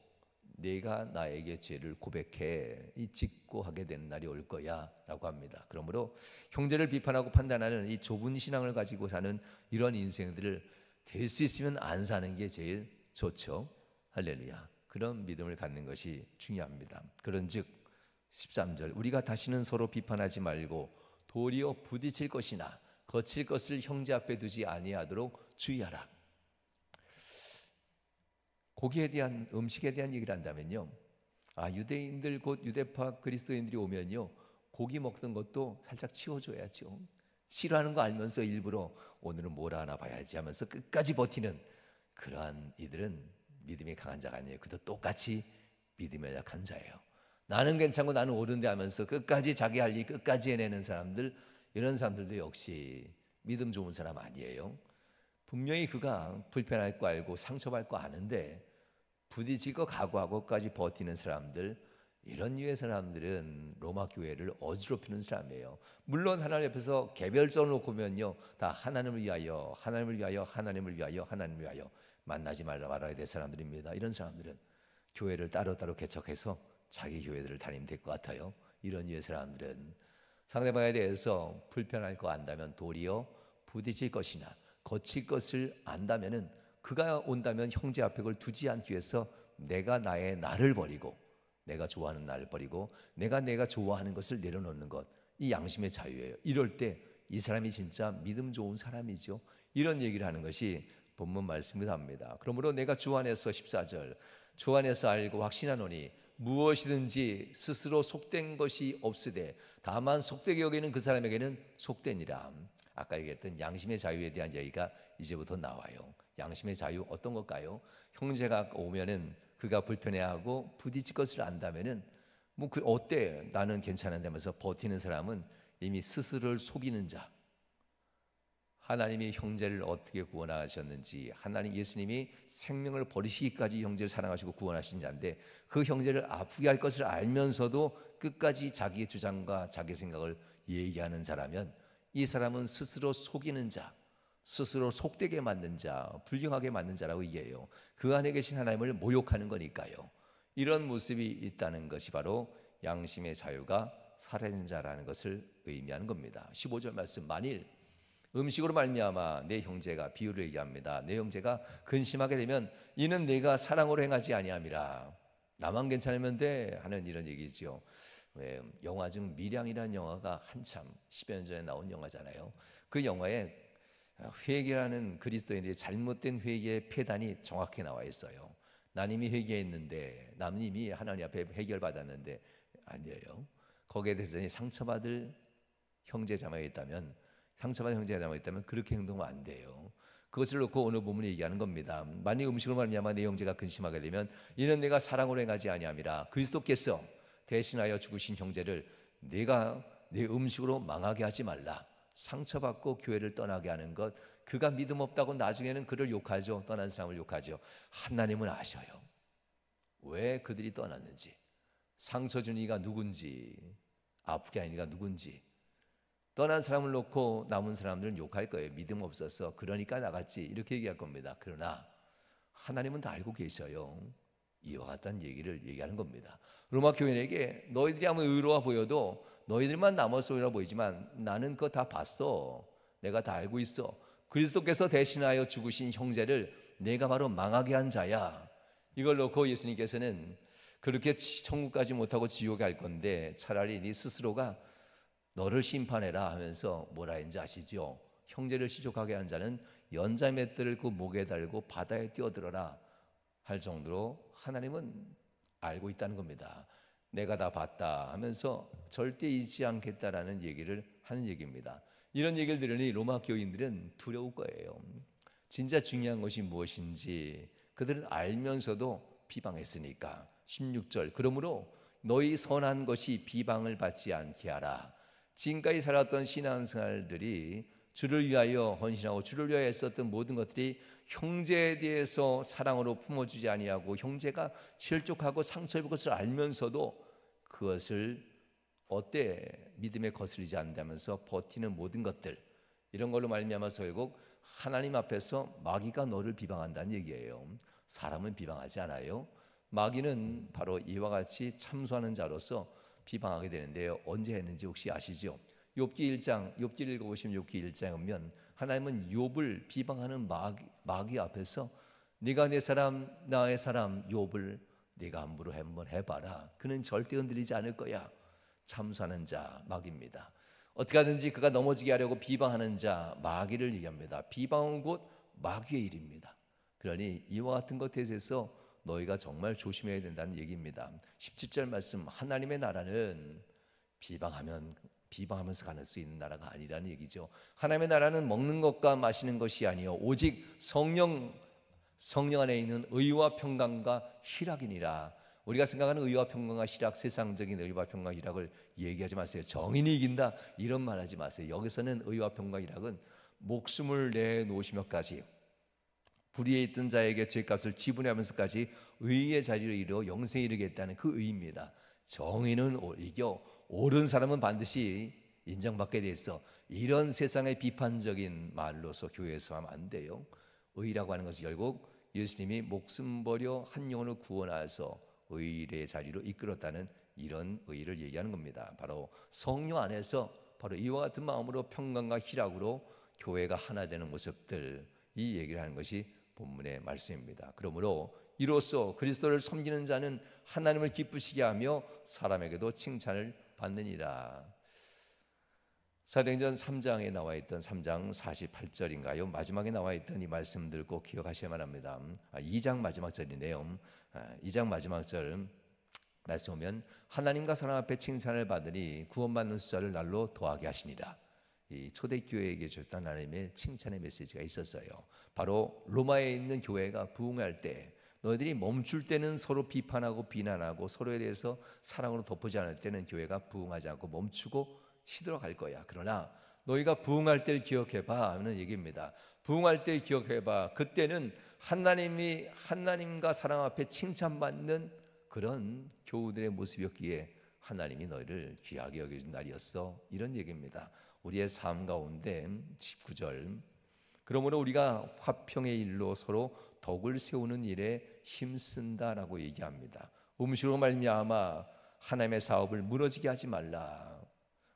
네가 나에게 죄를 고백해, 이 짓고하게 되는 날이 올 거야 라고 합니다. 그러므로 형제를 비판하고 판단하는 이 좁은 신앙을 가지고 사는 이런 인생들을 될 수 있으면 안 사는 게 제일 좋죠. 할렐루야. 그런 믿음을 갖는 것이 중요합니다. 그런즉 13절, 우리가 다시는 서로 비판하지 말고 도리어 부딪힐 것이나 거칠 것을 형제 앞에 두지 아니하도록 주의하라. 고기에 대한, 음식에 대한 얘기를 한다면요, 유대인들 곧 유대파 그리스도인들이 오면요, 고기 먹던 것도 살짝 치워줘야죠. 싫어하는 거 알면서 일부러 오늘은 뭘 하나 봐야지 하면서 끝까지 버티는 그러한 이들은 믿음이 강한 자가 아니에요. 그도 똑같이 믿음이 약한 자예요. 나는 괜찮고 나는 옳은데 하면서 끝까지 자기 할 일 끝까지 해내는 사람들, 이런 사람들도 역시 믿음 좋은 사람 아니에요. 분명히 그가 불편할 거 알고 상처받을 거 아는데 부딪힐 거 각오하고까지 버티는 사람들, 이런 류의 사람들은 로마 교회를 어지럽히는 사람이에요. 물론 하나님 옆에서 개별적으로 보면요, 다 하나님을 위하여, 하나님을 위하여, 하나님을 위하여, 하나님을 위하여 만나지 말아야 될 사람들입니다. 이런 사람들은 교회를 따로따로 개척해서 자기 교회들을 다니면 될 것 같아요. 이런 류의 사람들은 상대방에 대해서 불편할 거 안다면 도리어 부딪힐 것이나 거칠 것을 안다면은, 그가 온다면 형제 앞에 그걸 두지 않기 위해서 내가 나의 나를 버리고, 내가 좋아하는 나를 버리고 내가 좋아하는 것을 내려놓는 것, 이 양심의 자유예요. 이럴 때 이 사람이 진짜 믿음 좋은 사람이죠. 이런 얘기를 하는 것이 본문 말씀이기도 합니다. 그러므로 내가 주 안에서 14절, 주 안에서 알고 확신하노니 무엇이든지 스스로 속된 것이 없으되 다만 속되게 여기는 그 사람에게는 속되니라. 아까 얘기했던 양심의 자유에 대한 얘기가 이제부터 나와요. 양심의 자유 어떤 걸까요? 형제가 오면은 그가 불편해하고 부딪힐 것을 안다면은 뭐 그 어때, 나는 괜찮은데 하면서 버티는 사람은 이미 스스로를 속이는 자. 하나님이 형제를 어떻게 구원하셨는지, 하나님 예수님이 생명을 버리시기까지 형제를 사랑하시고 구원하신 자인데, 그 형제를 아프게 할 것을 알면서도 끝까지 자기의 주장과 자기 생각을 얘기하는 자라면 이 사람은 스스로 속이는 자, 스스로 속되게 만든 자, 불경하게 만든 자라고 얘기해요. 그 안에 계신 하나님을 모욕하는 거니까요. 이런 모습이 있다는 것이 바로 양심의 자유가 사라진 자라는 것을 의미하는 겁니다. 15절 말씀, 만일 음식으로 말미암아 내 형제가, 비유를 얘기합니다. 내 형제가 근심하게 되면 이는 내가 사랑으로 행하지 아니함이라. 나만 괜찮으면 돼 하는 이런 얘기죠. 왜 영화 중 밀양이라는 영화가 한참 10여 년 전에 나온 영화잖아요. 그 영화에 회개라는 그리스도인들의 잘못된 회개의 폐단이 정확히 나와 있어요. 나님이 회개했는데, 남님이 하나님 앞에 해결받았는데 아니에요. 거기에 대해서 상처받을 형제자매가 있다면, 상처받은 형제자매가 있다면 그렇게 행동하면 안 돼요. 그것을 놓고 오늘 본문이 얘기하는 겁니다. 만일 음식으로 말미암아 내 형제가 근심하게 되면 이는 내가 사랑으로 행하지 아니함이라. 그리스도께서 대신하여 죽으신 형제를 내가 내 음식으로 망하게 하지 말라. 상처받고 교회를 떠나게 하는 것, 그가 믿음 없다고 나중에는 그를 욕하죠. 떠난 사람을 욕하죠. 하나님은 아셔요. 왜 그들이 떠났는지, 상처 준 이가 누군지, 아프게 한 이가 누군지. 떠난 사람을 놓고 남은 사람들은 욕할 거예요. 믿음 없어서 그러니까 나갔지, 이렇게 얘기할 겁니다. 그러나 하나님은 다 알고 계셔요. 이와 같다는 얘기를 얘기하는 겁니다. 로마 교인에게 너희들이 아무리 의로워 보여도 너희들만 남아서 의로워 보이지만 나는 그거 다 봤어. 내가 다 알고 있어. 그리스도께서 대신하여 죽으신 형제를 내가 바로 망하게 한 자야. 이걸 놓고 예수님께서는 그렇게 천국까지 못하고 지옥에 갈 건데 차라리 네 스스로가 너를 심판해라 하면서 뭐라 했는지 아시죠? 형제를 시족하게 한 자는 연자맷들을 그 목에 달고 바다에 뛰어들어라 할 정도로 하나님은 알고 있다는 겁니다. 내가 다 봤다 하면서 절대 잊지 않겠다라는 얘기를 하는 얘기입니다. 이런 얘기를 들으니 로마 교인들은 두려울 거예요. 진짜 중요한 것이 무엇인지 그들은 알면서도 비방했으니까. 16절, 그러므로 너희 선한 것이 비방을 받지 않게 하라. 지금까지 살았던 신앙생활들이 주를 위하여 헌신하고 주를 위하여 했었던 모든 것들이 형제에 대해서 사랑으로 품어주지 아니하고 형제가 실족하고 상처입은 것을 알면서도 그것을 믿음에 거스르지 않는다면서 버티는 모든 것들, 이런 걸로 말미암아서 결국 하나님 앞에서 마귀가 너를 비방한다는 얘기예요. 사람은 비방하지 않아요. 마귀는 바로 이와 같이 참소하는 자로서 비방하게 되는데요. 언제 했는지 혹시 아시죠? 욥기 1장, 욥기를 읽어보시면 욥기 1장에 보면 하나님은 욥을 비방하는 마귀 앞에서 네가 내 사람, 나의 사람 욥을 네가 함부로 한번 해봐라. 그는 절대 흔들리지 않을 거야. 참소하는 자 마귀입니다. 어떻게 하든지 그가 넘어지게 하려고 비방하는 자 마귀를 얘기합니다. 비방은 곧 마귀의 일입니다. 그러니 이와 같은 것에 대해서 너희가 정말 조심해야 된다는 얘기입니다. 17절 말씀, 하나님의 나라는 비방하면서 가는 수 있는 나라가 아니라는 얘기죠. 하나님의 나라는 먹는 것과 마시는 것이 아니요 오직 성령 안에 있는 의와 평강과 희락이니라. 우리가 생각하는 의와 평강과 희락, 세상적인 의와 평강과 희락을 얘기하지 마세요. 정인이 이긴다 이런 말 하지 마세요. 여기서는 의와 평강과 희락은 목숨을 내놓으시며까지 불의에 있던 자에게 죄값을 지불하면서까지 의의 자리로 이르러 영생에 이르겠다는 그 의입니다. 정의는 이겨 옳은 사람은 반드시 인정받게 돼 있어. 이런 세상의 비판적인 말로서 교회에서 하면 안 돼요. 의라고 하는 것은 결국 예수님이 목숨 버려 한 영혼을 구원하여서 의의 자리로 이끌었다는 이런 의를 얘기하는 겁니다. 바로 성령 안에서 바로 이와 같은 마음으로 평강과 희락으로 교회가 하나 되는 모습들, 이 얘기를 하는 것이 본문의 말씀입니다. 그러므로 이로써 그리스도를 섬기는 자는 하나님을 기쁘시게 하며 사람에게도 칭찬을 받느니라. 사도행전 3장에 나와 있던 3장 48절인가요? 마지막에 나와 있던 이 말씀들 꼭 기억하셔야만 합니다. 2장 마지막 절이네요. 2장 마지막 절 말씀 보면 하나님과 사람 앞에 칭찬을 받으니 구원받는 숫자를 날로 더하게 하시니라. 이 초대교회에게 줬던 하나님의 칭찬의 메시지가 있었어요. 바로 로마에 있는 교회가 부흥할 때 너희들이 멈출 때는 서로 비판하고 비난하고 서로에 대해서 사랑으로 덮지 않을 때는 교회가 부흥하지 않고 멈추고 시들어갈 거야. 그러나 너희가 부흥할 때를 기억해봐 하는 얘기입니다. 부흥할 때 기억해봐. 그때는 하나님과 사람 앞에 칭찬받는 그런 교우들의 모습이었기에 하나님이 너희를 귀하게 여겨준 날이었어, 이런 얘기입니다. 우리의 삶 가운데 19절 그러므로 우리가 화평의 일로 서로 덕을 세우는 일에 힘쓴다라고 얘기합니다. 음식으로 말미암아 하나님의 사업을 무너지게 하지 말라.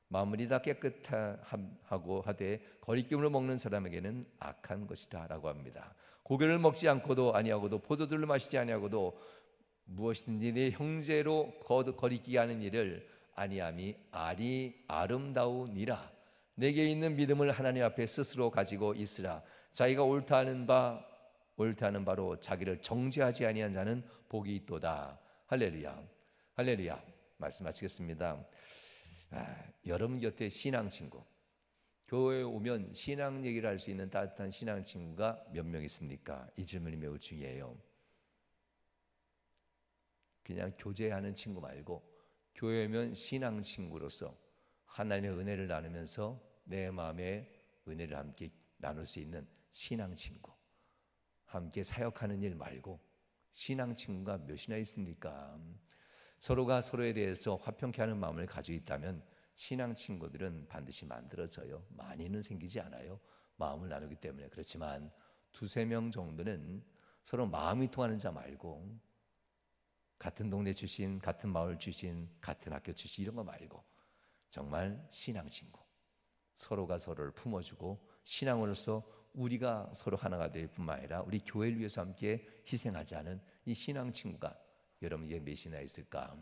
마음이 다 깨끗하고 하되 거리낌으로 먹는 사람에게는 악한 것이다 라고 합니다. 고기를 먹지 않고도 아니하고도 포도주를 마시지 아니하고도 무엇이든지 내 형제로 거리끼게 하는 일을 아니함이 아름다우니라. 내게 있는 믿음을 하나님 앞에 스스로 가지고 있으라. 자기가 옳다 하는 바로 자기를 정죄하지 아니한 자는 복이 있도다. 할렐루야. 할렐루야. 말씀 마치겠습니다. 여러분 곁에 신앙 친구, 교회에 오면 신앙 얘기를 할 수 있는 따뜻한 신앙 친구가 몇 명 있습니까? 이 질문이 매우 중요해요. 그냥 교제하는 친구 말고 교회에 오면 신앙 친구로서 하나님의 은혜를 나누면서 내 마음의 은혜를 함께 나눌 수 있는 신앙 친구, 함께 사역하는 일 말고 신앙 친구가 몇이나 있습니까? 서로가 서로에 대해서 화평케 하는 마음을 가지고 있다면 신앙 친구들은 반드시 만들어져요. 많이는 생기지 않아요. 마음을 나누기 때문에. 그렇지만 두세 명 정도는 서로 마음이 통하는 자 말고 같은 동네 출신, 같은 마을 출신, 같은 학교 출신 이런 거 말고 정말 신앙 친구, 서로가 서로를 품어주고 신앙으로서 우리가 서로 하나가 될 뿐만 아니라 우리 교회를 위해서 함께 희생하자는 이 신앙 친구가 여러분에게 몇이나 있을까?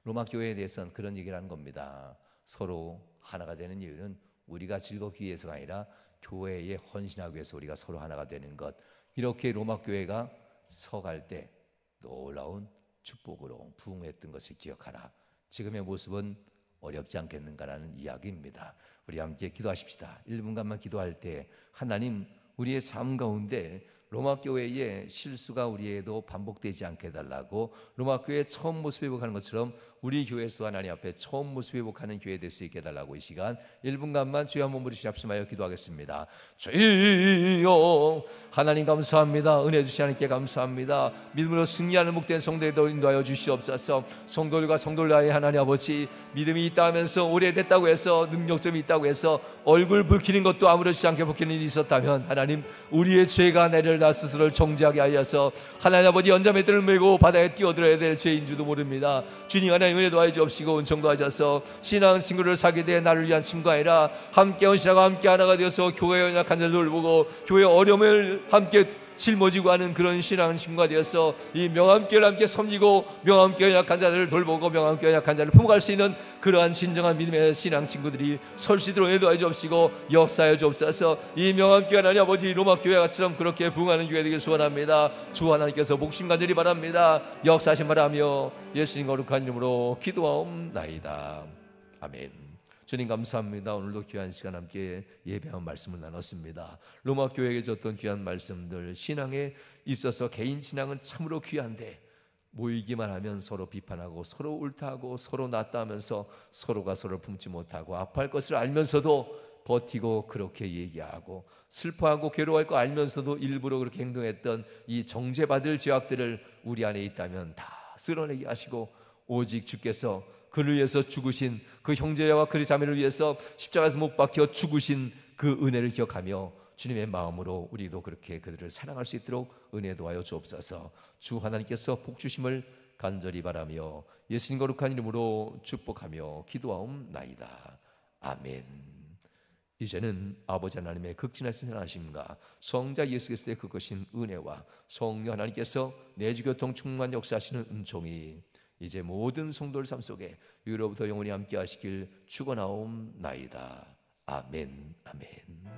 로마 교회에 대해서는 그런 얘기를 하는 겁니다. 서로 하나가 되는 이유는 우리가 즐겁기 위해서가 아니라 교회에 헌신하기 위해서 우리가 서로 하나가 되는 것. 이렇게 로마 교회가 서갈 때 놀라운 축복으로 부흥했던 것을 기억하라. 지금의 모습은 어렵지 않겠는가라는 이야기입니다. 우리 함께 기도하십시다. 1분간만 기도할 때 하나님 우리의 삶 가운데 로마 교회의 실수가 우리에도 반복되지 않게 해달라고, 로마 교회의 처음 모습 회복하는 것처럼 우리 교회에서 하나님 앞에 처음 모습 회복하는 교회 될 수 있게 해달라고 이 시간 1분간만 주여 한번 부르시 합심하여 기도하겠습니다. 주여 하나님 감사합니다. 은혜 주시 하나님께 감사합니다. 믿음으로 승리하는 목된 성도들도 인도하여 주시옵소서. 성도들과 성도들의 하나님 아버지, 믿음이 있다 하면서 오래됐다고 해서 능력점이 있다고 해서 얼굴 붉히는 것도 아무렇지 않게 붉히는 일이 있었다면 하나님 우리의 죄가 내를 나 스스로를 정죄하게 하여서 하나님 아버지 연자매들을 메고 바다에 뛰어들어야 될 죄인 줄도 모릅니다. 주님 하나님 은혜도 하여 주옵시고 은총도 하셔서 신앙 친구를 사게 돼 나를 위한 친구가 아니라 함께 헌신하고 함께 하나가 되어서 교회에 연약한 자를 돌보고 교회의 어려움을 함께 짊어지고 하는 그런 신앙 친구가 되어서 이 명함교회를 함께 섬기고 명함교회 약한 자들을 돌보고 명함교회 약한 자를 품어갈 수 있는 그러한 진정한 믿음의 신앙 친구들이 설 수 있도록 인도하여 주옵시고 역사하여 주옵소서. 이 명함교회 하나님 아버지 로마교회처럼 그렇게 부흥하는 교회 되길 소원합니다. 주 하나님께서 복심 간절히 바랍니다. 역사하신 바라며 예수님 거룩한 이름으로 기도하옵나이다. 아멘. 주님 감사합니다. 오늘도 귀한 시간 함께 예배한 말씀을 나눴습니다. 로마 교회에게 줬던 귀한 말씀들, 신앙에 있어서 개인 신앙은 참으로 귀한데 모이기만 하면 서로 비판하고 서로 옳다하고 서로 낫다 하면서 서로가 서로를 품지 못하고 아파할 것을 알면서도 버티고 그렇게 얘기하고 슬퍼하고 괴로워할 거 알면서도 일부러 그렇게 행동했던 이 정죄받을 죄악들을 우리 안에 있다면 다 쓸어내게 하시고 오직 주께서 그를 위해서 죽으신 그 형제와 그 자매를 위해서 십자가에서 못 박혀 죽으신 그 은혜를 기억하며 주님의 마음으로 우리도 그렇게 그들을 사랑할 수 있도록 은혜 도와여 주옵소서. 주 하나님께서 복 주심을 간절히 바라며 예수님 거룩한 이름으로 축복하며 기도하옵나이다. 아멘. 이제는 아버지 하나님의 극진하신 사랑하심과 성자 예수 그리스도의 그것인 은혜와 성령 하나님께서 내주교통 충만 역사하시는 은총이 이제 모든 성도들 삶 속에 위로부터 영원히 함께 하시길 축원하옵나이다. 아멘. 아멘.